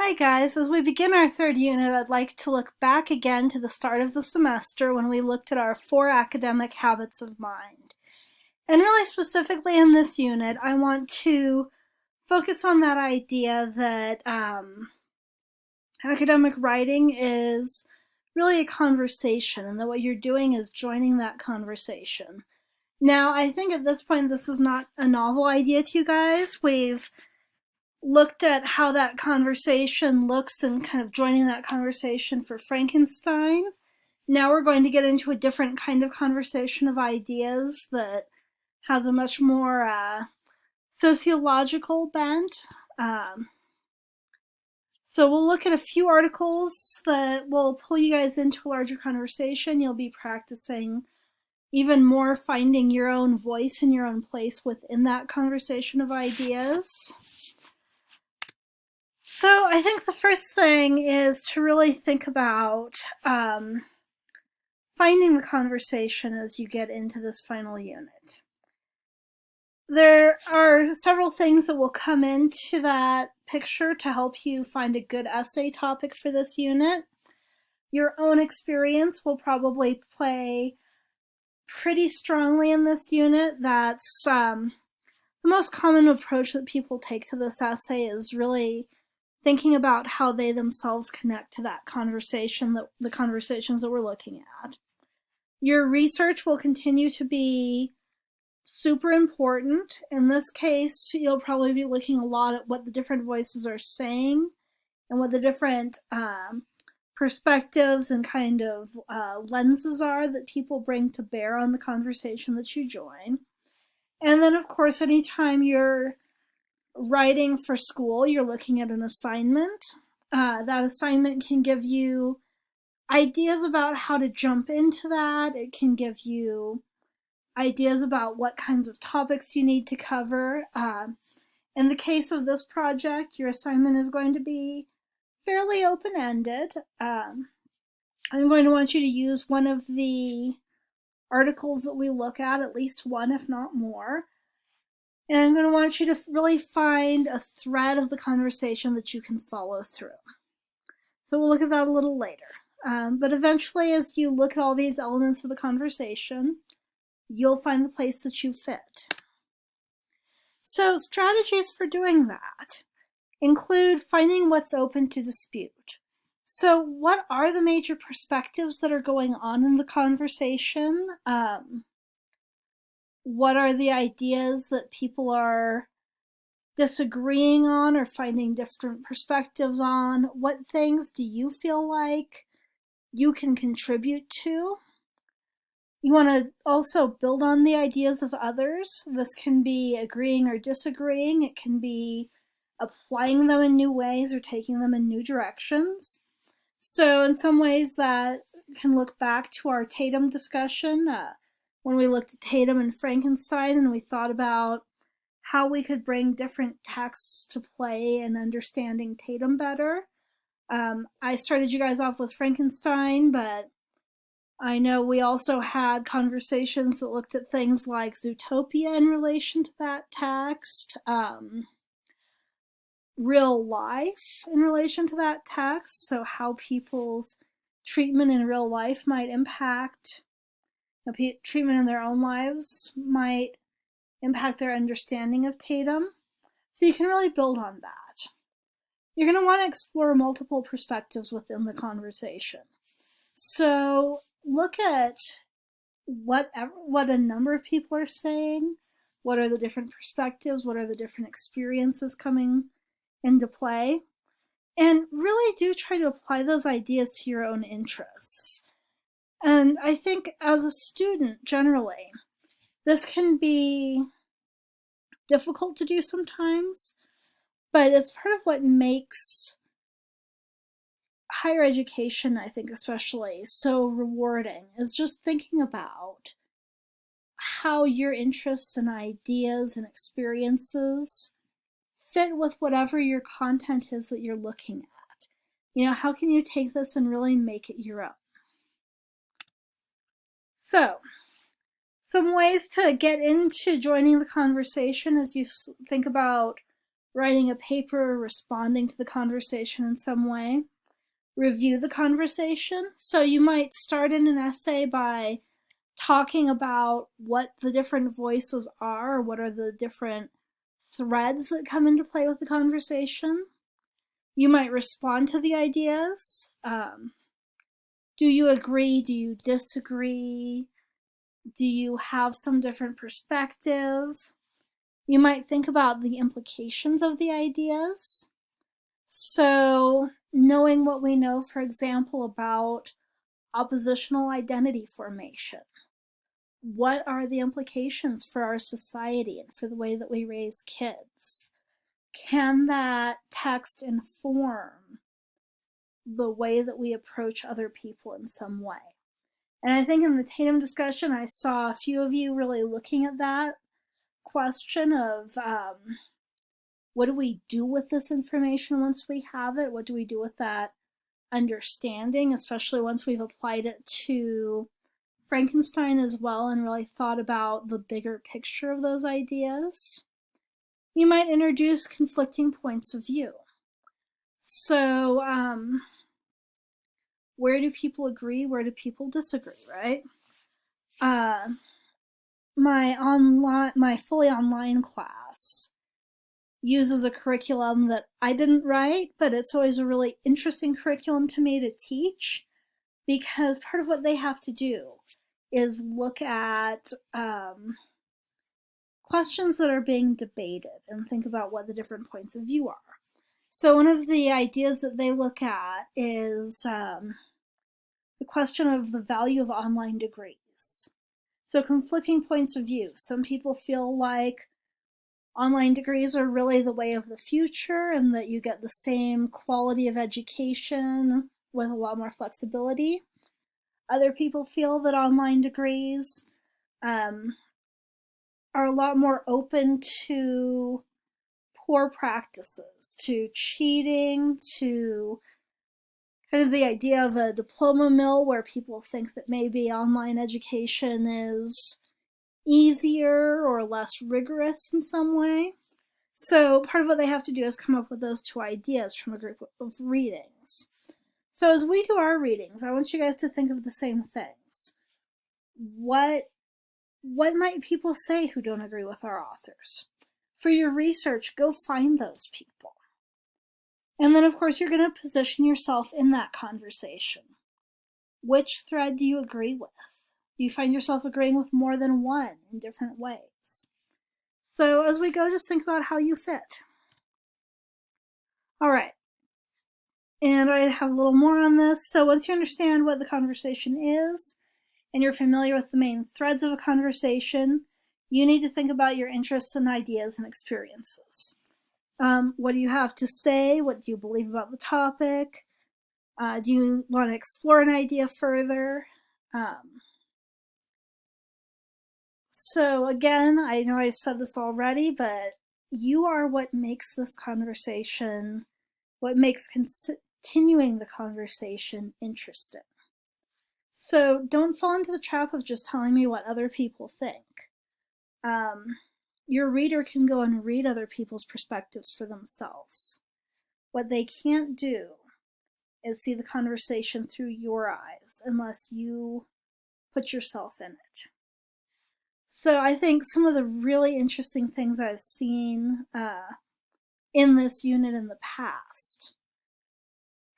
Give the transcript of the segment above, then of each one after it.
Hi guys, as we begin our third unit, I'd like to look back again to the start of the semester when we looked at our 4 academic habits of mind. And really specifically in this unit, I want to focus on that idea that academic writing is really a conversation and that what you're doing is joining that conversation. Now, I think at this point this is not a novel idea to you guys. We've looked at how that conversation looks and kind of joining that conversation for Frankenstein. Now we're going to get into a different kind of conversation of ideas that has a much more sociological bent. So we'll look at a few articles that will pull you guys into a larger conversation. You'll be practicing even more finding your own voice and your own place within that conversation of ideas. So I think the first thing is to really think about finding the conversation as you get into this final unit. There are several things that will come into that picture to help you find a good essay topic for this unit. Your own experience will probably play pretty strongly in this unit. That's the most common approach that people take to this essay is really thinking about how they themselves connect to that conversation, the conversations that we're looking at. Your research will continue to be super important. In this case, you'll probably be looking a lot at what the different voices are saying and what the different perspectives and kind of lenses are that people bring to bear on the conversation that you join. And then, of course, anytime you're writing for school, you're looking at an assignment. That assignment can give you ideas about how to jump into that. It can give you ideas about what kinds of topics you need to cover. In the case of this project, your assignment is going to be fairly open-ended. I'm going to want you to use one of the articles that we look at least one, if not more. And I'm going to want you to really find a thread of the conversation that you can follow through. So we'll look at that a little later. But eventually, as you look at all these elements of the conversation, you'll find the place that you fit. So strategies for doing that include finding what's open to dispute. So what are the major perspectives that are going on in the conversation? What are the ideas that people are disagreeing on or finding different perspectives on? What things do you feel like you can contribute to? You want to also build on the ideas of others. This can be agreeing or disagreeing. It can be applying them in new ways or taking them in new directions. So in some ways that can look back to our Tatum discussion when we looked at Tatum and Frankenstein and we thought about how we could bring different texts to play in understanding Tatum better. I started you guys off with Frankenstein, but I know we also had conversations that looked at things like Zootopia in relation to that text, real life in relation to that text, so how people's treatment in real life might impact, treatment in their own lives might impact their understanding of Tatum. So you can really build on that. You're going to want to explore multiple perspectives within the conversation. So look at what a number of people are saying, what are the different perspectives, what are the different experiences coming into play, and really do try to apply those ideas to your own interests. And I think as a student, generally, this can be difficult to do sometimes, but it's part of what makes higher education, I think especially, so rewarding, is just thinking about how your interests and ideas and experiences fit with whatever your content is that you're looking at. You know, how can you take this and really make it your own? So, some ways to get into joining the conversation as you think about writing a paper, responding to the conversation in some way. Review the conversation. So you might start in an essay by talking about what the different voices are, or what are the different threads that come into play with the conversation. You might respond to the ideas. Do you agree? Do you disagree? Do you have some different perspective? You might think about the implications of the ideas. So, knowing what we know, for example, about oppositional identity formation. What are the implications for our society and for the way that we raise kids? Can that text inform the way that we approach other people in some way? And I think in the Tatum discussion, I saw a few of you really looking at that question of what do we do with this information once we have it? What do we do with that understanding, especially once we've applied it to Frankenstein as well and really thought about the bigger picture of those ideas? You might introduce conflicting points of view. So, where do people agree? Where do people disagree, right? My fully online class uses a curriculum that I didn't write, but it's always a really interesting curriculum to me to teach, because part of what they have to do is look at questions that are being debated and think about what the different points of view are. So one of the ideas that they look at is the question of the value of online degrees. So conflicting points of view. Some people feel like online degrees are really the way of the future and that you get the same quality of education with a lot more flexibility. Other people feel that online degrees are a lot more open to poor practices, to cheating, to kind of the idea of a diploma mill where people think that maybe online education is easier or less rigorous in some way. So part of what they have to do is come up with those two ideas from a group of readings. So as we do our readings, I want you guys to think of the same things. What might people say who don't agree with our authors? For your research, go find those people. And then, of course, you're going to position yourself in that conversation. Which thread do you agree with? Do you find yourself agreeing with more than one in different ways? So as we go, just think about how you fit. All right. And I have a little more on this. So once you understand what the conversation is, and you're familiar with the main threads of a conversation, you need to think about your interests and ideas and experiences. What do you have to say? What do you believe about the topic? Do you want to explore an idea further? So again, I know I've said this already, but you are what makes this conversation, what makes continuing the conversation interesting. So don't fall into the trap of just telling me what other people think. Your reader can go and read other people's perspectives for themselves. What they can't do is see the conversation through your eyes unless you put yourself in it. So I think some of the really interesting things I've seen in this unit in the past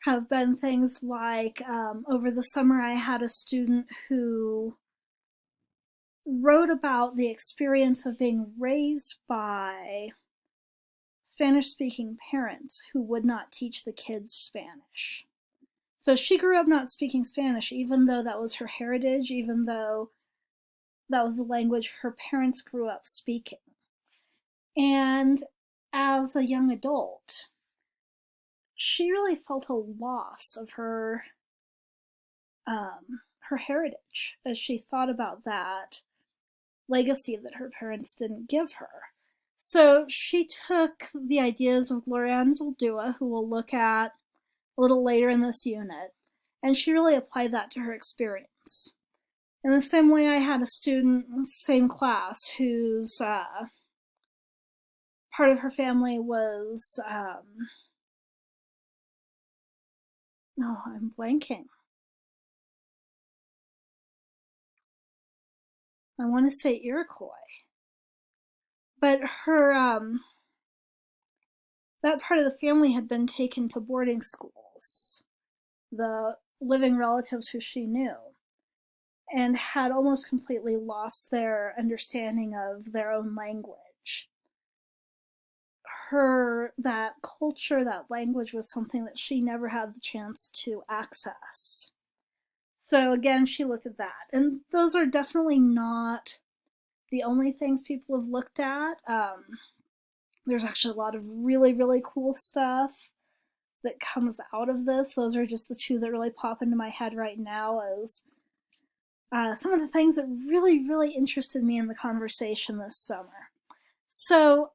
have been things like over the summer I had a student who wrote about the experience of being raised by Spanish-speaking parents who would not teach the kids Spanish. So she grew up not speaking Spanish, even though that was her heritage, even though that was the language her parents grew up speaking. And as a young adult, she really felt a loss of her heritage as she thought about that legacy that her parents didn't give her. So she took the ideas of Lorianne Zaldua, who we'll look at a little later in this unit, and she really applied that to her experience. In the same way, I had a student in the same class whose part of her family was, oh, I'm blanking. I want to say Iroquois. But that part of the family had been taken to boarding schools, the living relatives who she knew, and had almost completely lost their understanding of their own language. That culture, that language was something that she never had the chance to access. So again, she looked at that. And those are definitely not the only things people have looked at. There's actually a lot of really, really cool stuff that comes out of this. Those are just the two that really pop into my head right now as some of the things that really, really interested me in the conversation this summer. So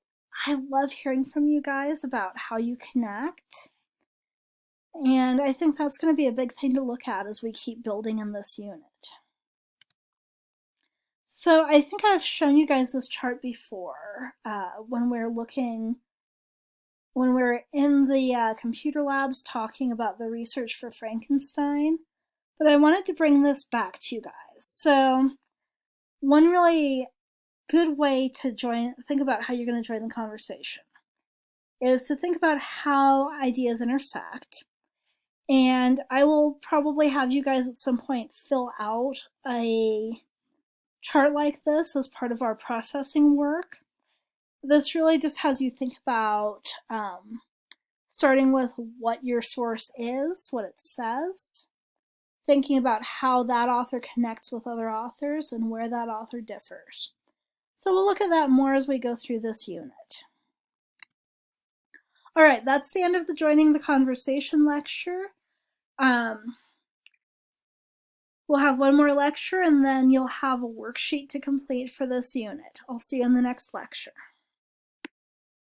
I love hearing from you guys about how you connect. And I think that's going to be a big thing to look at as we keep building in this unit. So I think I've shown you guys this chart before when we're in the computer labs talking about the research for Frankenstein. But I wanted to bring this back to you guys. So one really good way to think about how you're going to join the conversation is to think about how ideas intersect. And I will probably have you guys at some point fill out a chart like this as part of our processing work. This really just has you think about starting with what your source is, what it says, thinking about how that author connects with other authors and where that author differs. So we'll look at that more as we go through this unit. All right, that's the end of the Joining the Conversation lecture. We'll have one more lecture and then you'll have a worksheet to complete for this unit. I'll see you in the next lecture.